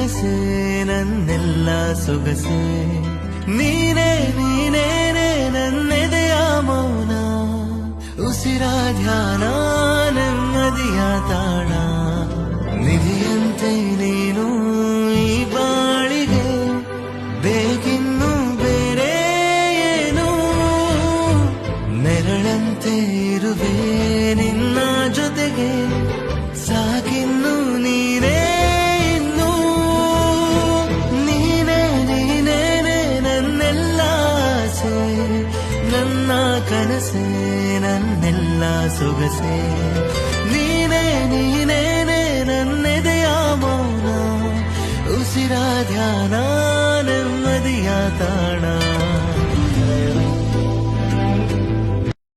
ಕನಸೇ ನನ್ನೆಲ್ಲ ಸೊಗಸೆ ನೀನೇ ನೀನೇನೆ ನನ್ನೆದೆಯ ಮೌನ ಉಸಿರ ಧ್ಯಾನ ನೆಮ್ಮದಿಯ ತಾಣ ನಿಧಿಯಂತೆ ನೀನು ಈ ಬಾಳಿಗೆ ಬೇಕಿನ್ನು ಬೇರೆ ಏನು ನೆರಳಂತೆ ಇರುವೆ ನಿನ್ನ ಜೊತೆಗೆ ಸಾಕಿನ್ನು ನೀನೇ ಇನ್ನು ನೀನೇ ನೀನೇನೆ ನನ್ನೆಲ್ಲ ಆಸೆ ನನ್ನ ಕನಸೇ ನನ್ನೆಲ್ಲ ಸೊಗಸೆ ನೀನೇ ನೀನೇನೆ ನನ್ನೆದೆಯ ಮೌನ ಉಸಿರ ಧ್ಯಾನ ನೆಮ್ಮದಿಯ ತಾಣ